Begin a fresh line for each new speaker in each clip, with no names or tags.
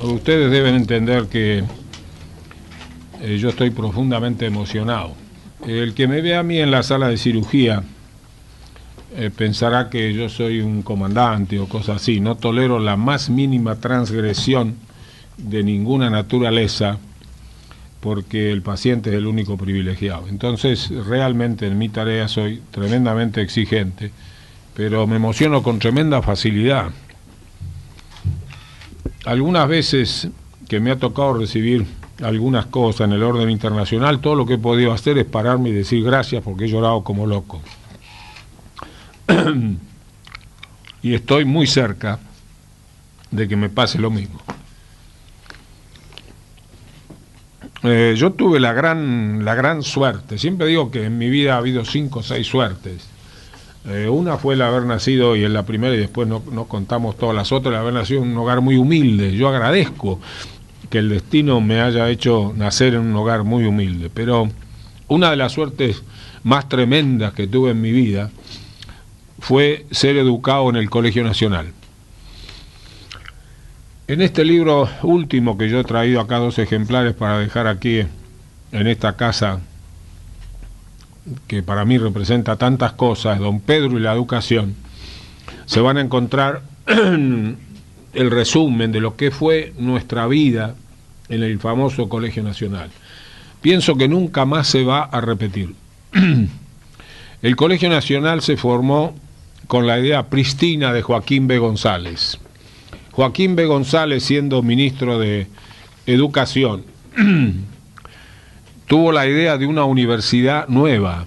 Ustedes deben entender que yo estoy profundamente emocionado. El que me ve a mí en la sala de cirugía pensará que yo soy un comandante o cosas así. No tolero la más mínima transgresión de ninguna naturaleza, porque el paciente es el único privilegiado. Entonces, realmente en mi tarea soy tremendamente exigente, pero me emociono con tremenda facilidad. Algunas veces que me ha tocado recibir algunas cosas en el orden internacional, todo lo que he podido hacer es pararme y decir gracias, porque he llorado como loco. Y estoy muy cerca de que me pase lo mismo. Yo tuve la gran suerte, siempre digo que en mi vida ha habido 5 o 6 suertes. Una fue el haber nacido, y en la primera, y después no contamos todas las otras, el haber nacido en un hogar muy humilde. Yo agradezco que el destino me haya hecho nacer en un hogar muy humilde, pero una de las suertes más tremendas que tuve en mi vida fue ser educado en el Colegio Nacional. En este libro último, que yo he traído acá 2 ejemplares para dejar aquí en esta casa, que para mí representa tantas cosas, Don Pedro y la educación, se van a encontrar el resumen de lo que fue nuestra vida en el famoso Colegio Nacional. Pienso que nunca más se va a repetir. El Colegio Nacional se formó con la idea prístina de Joaquín B. González. Joaquín B. González, siendo ministro de Educación, tuvo la idea de una universidad nueva.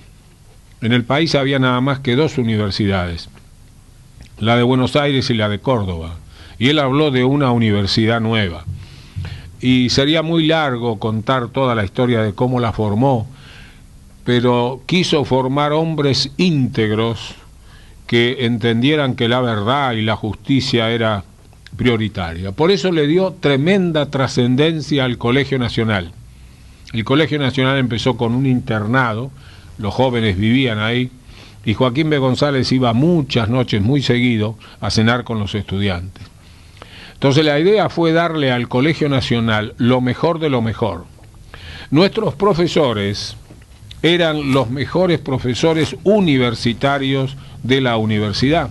En el país había nada más que 2 universidades, la de Buenos Aires y la de Córdoba, y él habló de una universidad nueva. Y sería muy largo contar toda la historia de cómo la formó, pero quiso formar hombres íntegros que entendieran que la verdad y la justicia era prioritaria. Por eso le dio tremenda trascendencia al Colegio Nacional. El Colegio Nacional empezó con un internado, los jóvenes vivían ahí, y Joaquín B. González iba muchas noches, muy seguido, a cenar con los estudiantes. Entonces la idea fue darle al Colegio Nacional lo mejor de lo mejor. Nuestros profesores eran los mejores profesores universitarios de la universidad.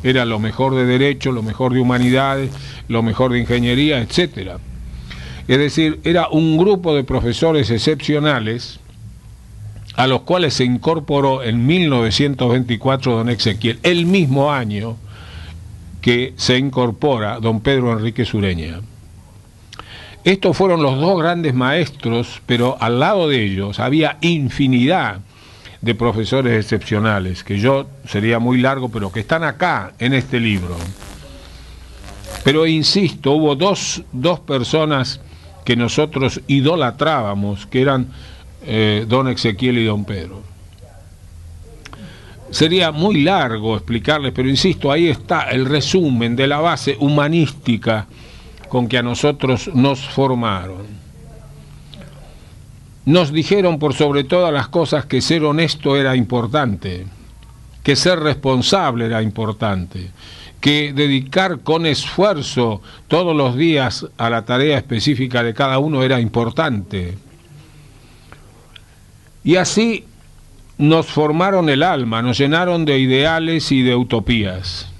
Era lo mejor de Derecho, lo mejor de Humanidades, lo mejor de Ingeniería, etcétera. Es decir, era un grupo de profesores excepcionales a los cuales se incorporó en 1924 don Exequiel, el mismo año que se incorpora don Pedro Enrique Sureña. Estos fueron los 2 grandes maestros, pero al lado de ellos había infinidad de profesores excepcionales, que yo sería muy largo, pero que están acá en este libro. Pero insisto, hubo dos personas que nosotros idolatrábamos, que eran don Exequiel y don Pedro. Sería muy largo explicarles, pero insisto, ahí está el resumen de la base humanística con que a nosotros nos formaron. Nos dijeron por sobre todas las cosas que ser honesto era importante, que ser responsable era importante, que dedicar con esfuerzo todos los días a la tarea específica de cada uno era importante. Y así nos formaron el alma, nos llenaron de ideales y de utopías.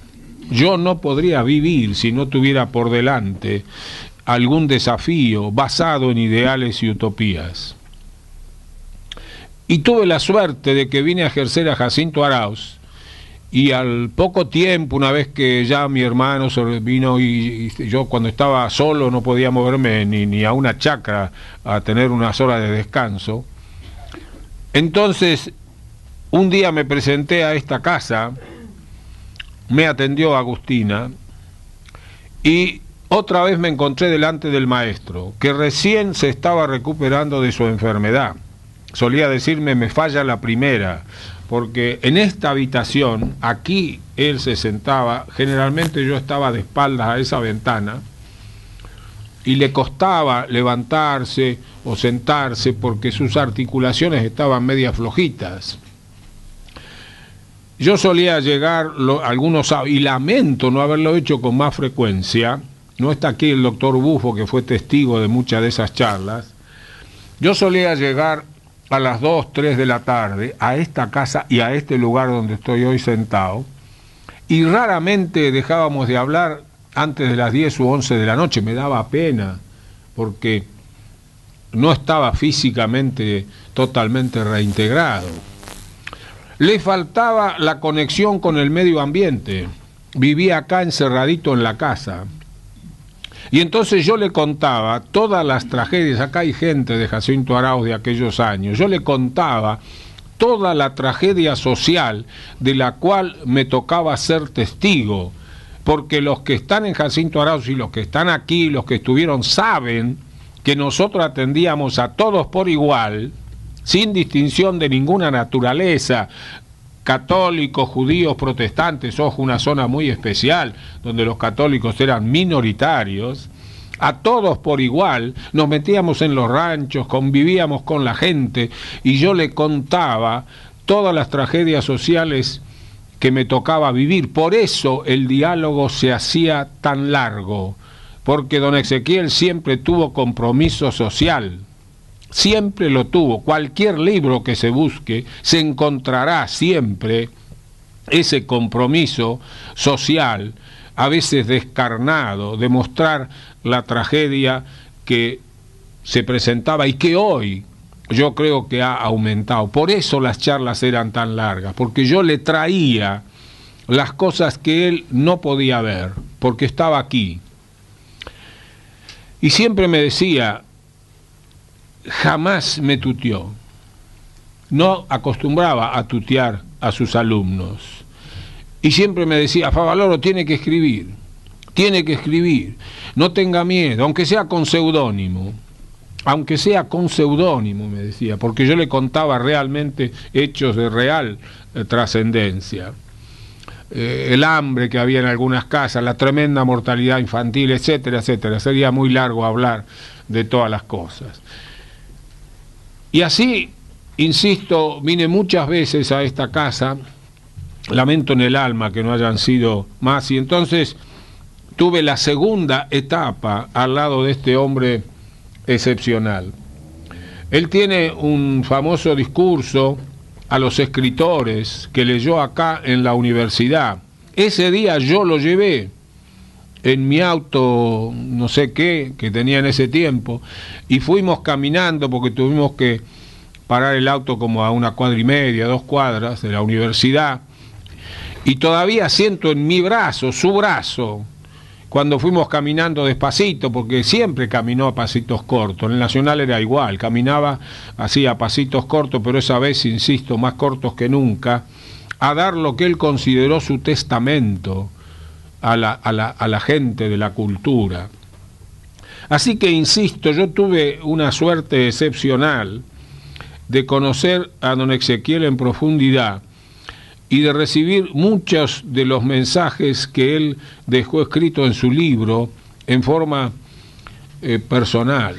Yo no podría vivir si no tuviera por delante algún desafío basado en ideales y utopías. Y tuve la suerte de que vine a ejercer a Jacinto Arauz, y al poco tiempo, una vez que ya mi hermano se vino y yo cuando estaba solo no podía moverme ni a una chacra a tener unas horas de descanso, entonces un día me presenté a esta casa, me atendió Agustina y otra vez me encontré delante del maestro, que recién se estaba recuperando de su enfermedad. Solía decirme, me falla la primera, porque en esta habitación, aquí él se sentaba, generalmente yo estaba de espaldas a esa ventana, y le costaba levantarse o sentarse porque sus articulaciones estaban medias flojitas. Yo solía llegar algunos sábados, y lamento no haberlo hecho con más frecuencia, no está aquí el doctor Bufo, que fue testigo de muchas de esas charlas, yo solía llegar a las 2, 3 de la tarde a esta casa y a este lugar donde estoy hoy sentado, y raramente dejábamos de hablar antes de las 10 u 11 de la noche. Me daba pena, porque no estaba físicamente totalmente reintegrado. Le faltaba la conexión con el medio ambiente. Vivía acá encerradito en la casa. Y entonces yo le contaba todas las tragedias. Acá hay gente de Jacinto Arauz de aquellos años. Yo le contaba toda la tragedia social de la cual me tocaba ser testigo, porque los que están en Jacinto Arauz y los que están aquí, los que estuvieron, saben que nosotros atendíamos a todos por igual, sin distinción de ninguna naturaleza, católicos, judíos, protestantes. Ojo, una zona muy especial donde los católicos eran minoritarios. A todos por igual, nos metíamos en los ranchos, convivíamos con la gente, y yo le contaba todas las tragedias sociales que me tocaba vivir. Por eso el diálogo se hacía tan largo, porque don Ezequiel siempre tuvo compromiso social, siempre lo tuvo. Cualquier libro que se busque, se encontrará siempre ese compromiso social, a veces descarnado, de mostrar la tragedia que se presentaba y que hoy yo creo que ha aumentado. Por eso las charlas eran tan largas, porque yo le traía las cosas que él no podía ver, porque estaba aquí. Y siempre me decía, jamás me tuteó, no acostumbraba a tutear a sus alumnos. Y siempre me decía, Favaloro tiene que escribir, no tenga miedo, aunque sea con seudónimo, me decía, porque yo le contaba realmente hechos de real trascendencia. El hambre que había en algunas casas, la tremenda mortalidad infantil, etcétera, etcétera. Sería muy largo hablar de todas las cosas. Y así, insisto, vine muchas veces a esta casa, lamento en el alma que no hayan sido más, y entonces tuve la segunda etapa al lado de este hombre excepcional. Él tiene un famoso discurso a los escritores que leyó acá en la universidad. Ese día yo lo llevé en mi auto, no sé qué, que tenía en ese tiempo, y fuimos caminando porque tuvimos que parar el auto como a 1,5 cuadras, 2 cuadras de la universidad, y todavía siento en mi brazo, su brazo, cuando fuimos caminando despacito, porque siempre caminó a pasitos cortos. En el Nacional era igual, caminaba así a pasitos cortos, pero esa vez, insisto, más cortos que nunca, a dar lo que él consideró su testamento a la gente de la cultura. Así que, insisto, yo tuve una suerte excepcional de conocer a don Ezequiel en profundidad y de recibir muchos de los mensajes que él dejó escrito en su libro en forma personal.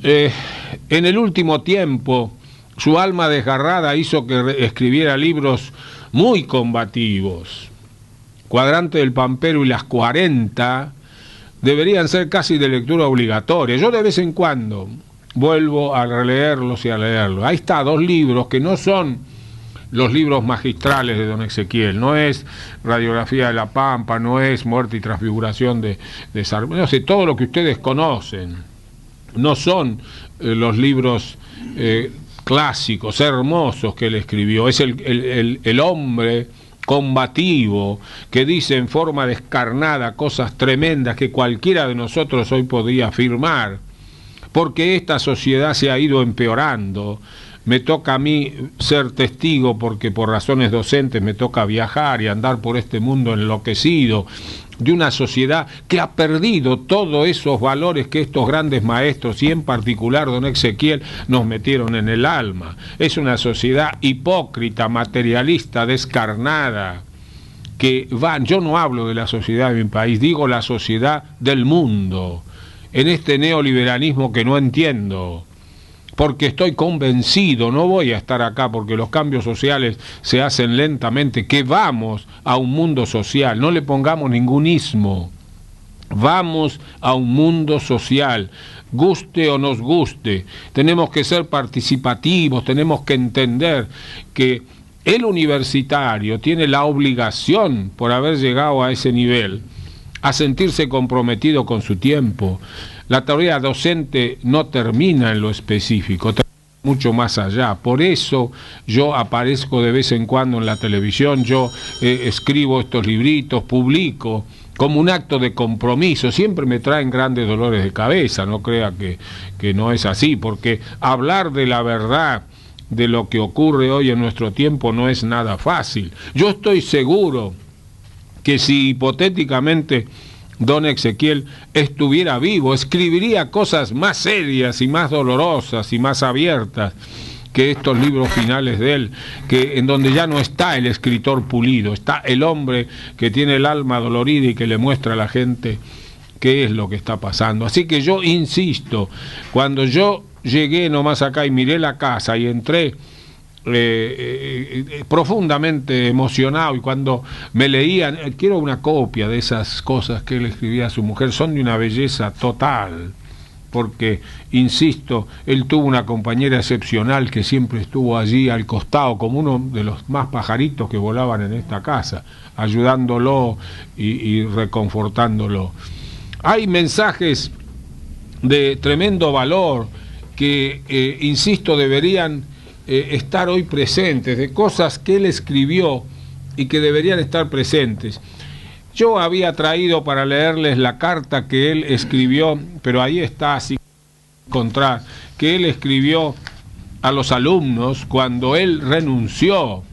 En el último tiempo, su alma desgarrada hizo que escribiera libros muy combativos. Cuadrante del Pampero y Las 40 deberían ser casi de lectura obligatoria. Yo de vez en cuando vuelvo a releerlos y a leerlos. Ahí está, 2 libros que no son los libros magistrales de don Ezequiel, no es Radiografía de la Pampa, no es Muerte y Transfiguración de Sarmiento, no sé, todo lo que ustedes conocen. No son los libros clásicos, hermosos que él escribió. Es el hombre combativo que dice en forma descarnada cosas tremendas que cualquiera de nosotros hoy podría afirmar, porque esta sociedad se ha ido empeorando. Me toca a mí ser testigo, porque por razones docentes me toca viajar y andar por este mundo enloquecido, de una sociedad que ha perdido todos esos valores que estos grandes maestros, y en particular don Ezequiel, nos metieron en el alma. Es una sociedad hipócrita, materialista, descarnada, que va, yo no hablo de la sociedad de mi país, digo la sociedad del mundo, en este neoliberalismo que no entiendo, porque estoy convencido, no voy a estar acá porque los cambios sociales se hacen lentamente, que vamos a un mundo social, no le pongamos ningún ismo, vamos a un mundo social, guste o nos guste, tenemos que ser participativos, tenemos que entender que el universitario tiene la obligación, por haber llegado a ese nivel, a sentirse comprometido con su tiempo. La tarea docente no termina en lo específico, termina mucho más allá. Por eso yo aparezco de vez en cuando en la televisión, yo escribo estos libritos, publico, como un acto de compromiso. Siempre me traen grandes dolores de cabeza, no crea que no es así, porque hablar de la verdad, de lo que ocurre hoy en nuestro tiempo, no es nada fácil. Yo estoy seguro que si hipotéticamente don Ezequiel estuviera vivo, escribiría cosas más serias y más dolorosas y más abiertas que estos libros finales de él, que en donde ya no está el escritor pulido, está el hombre que tiene el alma dolorida y que le muestra a la gente qué es lo que está pasando. Así que yo insisto, cuando yo llegué nomás acá y miré la casa y entré profundamente emocionado, y cuando me leían, quiero una copia de esas cosas que él escribía a su mujer, son de una belleza total, porque, insisto, él tuvo una compañera excepcional que siempre estuvo allí al costado, como uno de los más pajaritos que volaban en esta casa, ayudándolo y reconfortándolo. Hay mensajes de tremendo valor que, insisto, deberían estar hoy presentes, de cosas que él escribió y que deberían estar presentes. Yo había traído para leerles la carta que él escribió, pero ahí está, así encontrar, que él escribió a los alumnos cuando él renunció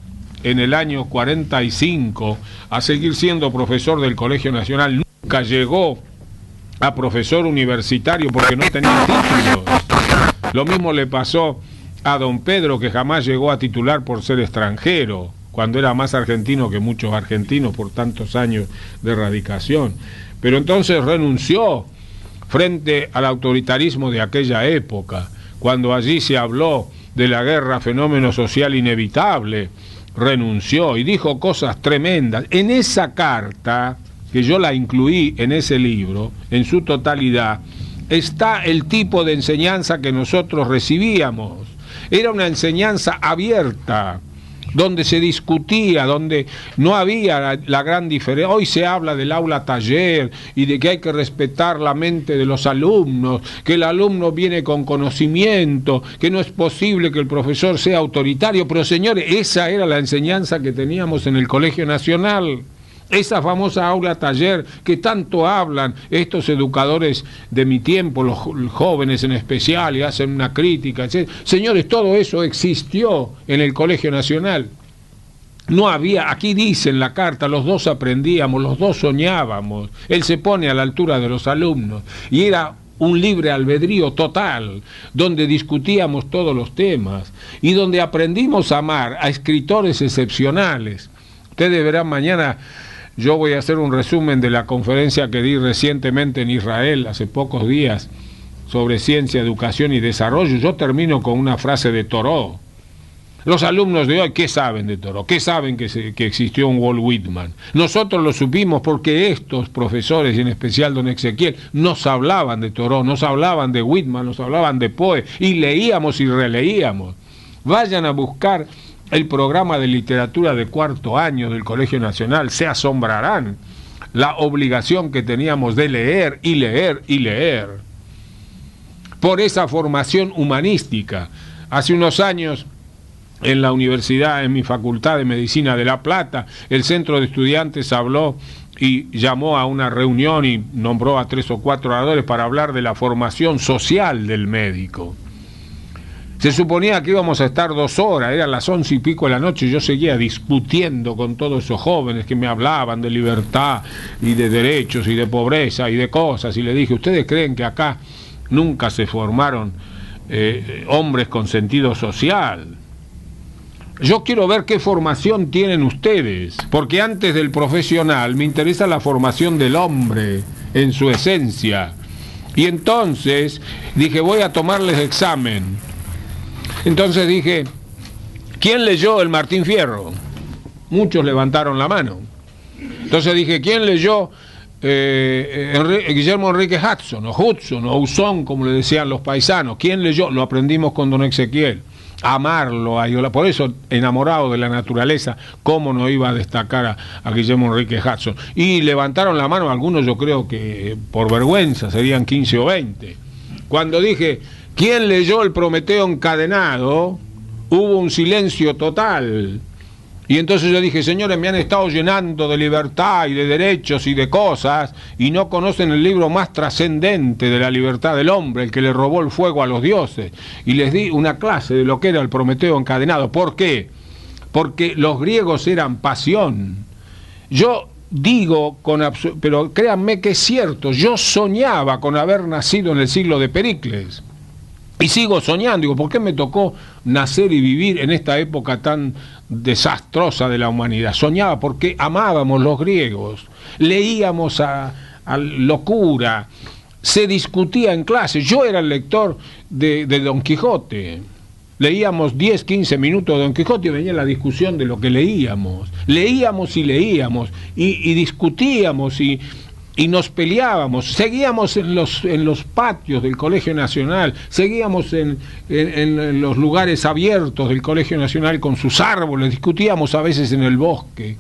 en el año 45 a seguir siendo profesor del Colegio Nacional. Nunca llegó a profesor universitario porque no tenía títulos. Lo mismo le pasó a don Pedro, que jamás llegó a titular por ser extranjero, cuando era más argentino que muchos argentinos por tantos años de radicación. Pero entonces renunció frente al autoritarismo de aquella época, cuando allí se habló de la guerra, fenómeno social inevitable, renunció y dijo cosas tremendas. En esa carta, que yo la incluí en ese libro, en su totalidad, está el tipo de enseñanza que nosotros recibíamos. Era una enseñanza abierta, donde se discutía, donde no había la gran diferencia. Hoy se habla del aula taller y de que hay que respetar la mente de los alumnos, que el alumno viene con conocimiento, que no es posible que el profesor sea autoritario. Pero señores, esa era la enseñanza que teníamos en el Colegio Nacional. Esa famosa aula taller que tanto hablan estos educadores de mi tiempo, los jóvenes en especial, y hacen una crítica, etc. Señores, todo eso existió en el Colegio Nacional. No había, aquí dice en la carta, los dos aprendíamos, los dos soñábamos. Él se pone a la altura de los alumnos y era un libre albedrío total, donde discutíamos todos los temas y donde aprendimos a amar a escritores excepcionales. Ustedes verán mañana. Yo voy a hacer un resumen de la conferencia que di recientemente en Israel, hace pocos días, sobre ciencia, educación y desarrollo. Yo termino con una frase de Thoreau. Los alumnos de hoy, ¿qué saben de Thoreau? ¿Qué saben que existió un Walt Whitman? Nosotros lo supimos porque estos profesores, y en especial don Ezequiel, nos hablaban de Thoreau, nos hablaban de Whitman, nos hablaban de Poe, y leíamos y releíamos. Vayan a buscar el programa de literatura de cuarto año del Colegio Nacional, se asombrarán la obligación que teníamos de leer y leer y leer. Por esa formación humanística. Hace unos años, en la universidad, en mi Facultad de Medicina de La Plata, el centro de estudiantes habló y llamó a una reunión y nombró a 3 o 4 oradores para hablar de la formación social del médico. Se suponía que íbamos a estar 2 horas, eran las 11 y pico de la noche, y yo seguía discutiendo con todos esos jóvenes que me hablaban de libertad y de derechos y de pobreza y de cosas, y le dije, ¿ustedes creen que acá nunca se formaron hombres con sentido social? Yo quiero ver qué formación tienen ustedes, porque antes del profesional me interesa la formación del hombre en su esencia. Y entonces dije, voy a tomarles examen. Entonces dije, ¿quién leyó el Martín Fierro? Muchos levantaron la mano. Entonces dije, ¿quién leyó Guillermo Enrique Hudson, o Usón, como le decían los paisanos? ¿Quién leyó? Lo aprendimos con don Ezequiel. Amarlo, por eso, enamorado de la naturaleza, cómo no iba a destacar a Guillermo Enrique Hudson. Y levantaron la mano algunos, yo creo que por vergüenza, serían 15 o 20. Cuando dije, ¿quién leyó el Prometeo encadenado? Hubo un silencio total. Y entonces yo dije, señores, me han estado llenando de libertad y de derechos y de cosas, y no conocen el libro más trascendente de la libertad del hombre, el que le robó el fuego a los dioses. Y les di una clase de lo que era el Prometeo encadenado. ¿Por qué? Porque los griegos eran pasión. Yo digo, pero créanme que es cierto, yo soñaba con haber nacido en el siglo de Pericles. Y sigo soñando, digo, ¿por qué me tocó nacer y vivir en esta época tan desastrosa de la humanidad? Soñaba porque amábamos los griegos, leíamos a locura, se discutía en clase. Yo era el lector de Don Quijote, leíamos 10, 15 minutos de Don Quijote y venía la discusión de lo que leíamos y discutíamos y nos peleábamos, seguíamos en los patios del Colegio Nacional, seguíamos en los lugares abiertos del Colegio Nacional con sus árboles, discutíamos a veces en el bosque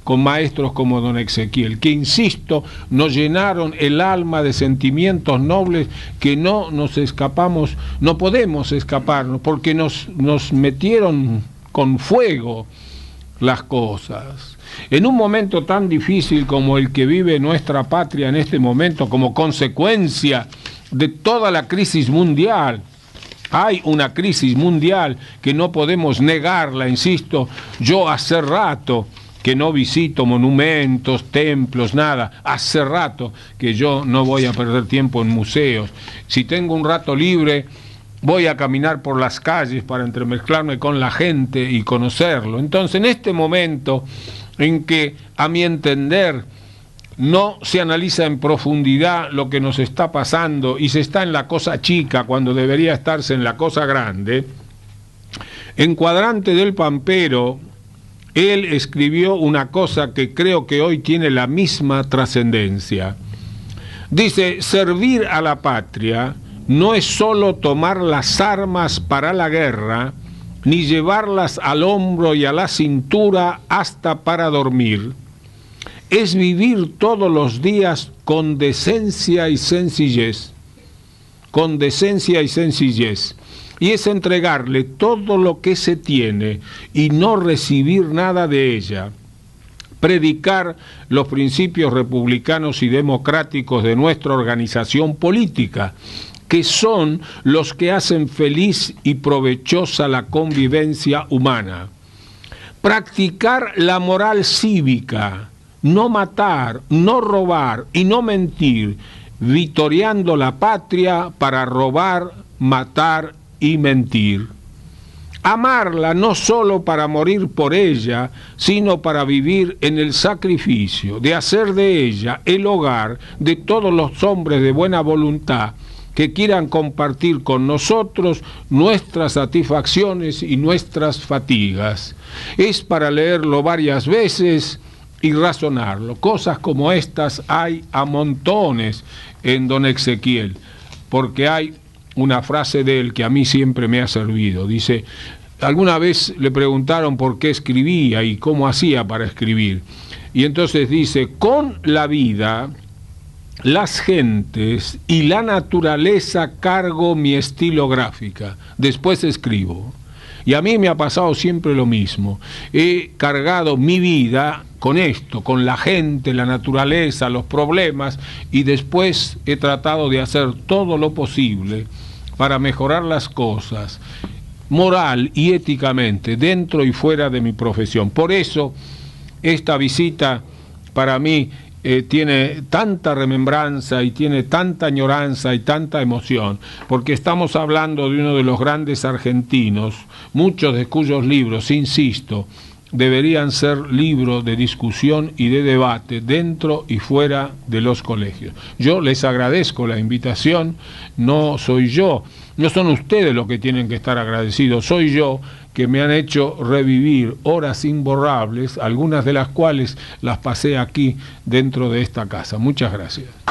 con maestros como don Ezequiel, que, insisto, nos llenaron el alma de sentimientos nobles que no nos escapamos, no podemos escaparnos, porque nos metieron con fuego las cosas. En un momento tan difícil como el que vive nuestra patria en este momento, como consecuencia de toda la crisis mundial, hay una crisis mundial que no podemos negarla, insisto. Yo hace rato que no visito monumentos, templos, nada. Hace rato que yo no voy a perder tiempo en museos. Si tengo un rato libre, voy a caminar por las calles para entremezclarme con la gente y conocerlo. Entonces, en este momento en que, a mi entender, no se analiza en profundidad lo que nos está pasando y se está en la cosa chica cuando debería estarse en la cosa grande, en Cuadrante del Pampero, él escribió una cosa que creo que hoy tiene la misma trascendencia. Dice, servir a la patria no es solo tomar las armas para la guerra, ni llevarlas al hombro y a la cintura hasta para dormir. Es vivir todos los días con decencia y sencillez. Con decencia y sencillez. Y es entregarle todo lo que se tiene y no recibir nada de ella. Predicar los principios republicanos y democráticos de nuestra organización política, que son los que hacen feliz y provechosa la convivencia humana. Practicar la moral cívica, no matar, no robar y no mentir, vitoreando la patria para robar, matar y mentir. Amarla no solo para morir por ella, sino para vivir en el sacrificio, de hacer de ella el hogar de todos los hombres de buena voluntad que quieran compartir con nosotros nuestras satisfacciones y nuestras fatigas. Es para leerlo varias veces y razonarlo. Cosas como estas hay a montones en don Ezequiel, porque hay una frase de él que a mí siempre me ha servido. Dice, alguna vez le preguntaron por qué escribía y cómo hacía para escribir. Y entonces dice, con la vida, las gentes y la naturaleza cargo mi estilográfica, después escribo. Y a mí me ha pasado siempre lo mismo. He cargado mi vida con esto, con la gente, la naturaleza, los problemas, y después he tratado de hacer todo lo posible para mejorar las cosas, moral y éticamente, dentro y fuera de mi profesión. Por eso, esta visita para mí tiene tanta remembranza y tiene tanta añoranza y tanta emoción, porque estamos hablando de uno de los grandes argentinos, muchos de cuyos libros, insisto, deberían ser libros de discusión y de debate dentro y fuera de los colegios. Yo les agradezco la invitación, no soy yo, no son ustedes los que tienen que estar agradecidos, soy yo, que me han hecho revivir horas imborrables, algunas de las cuales las pasé aquí dentro de esta casa. Muchas gracias.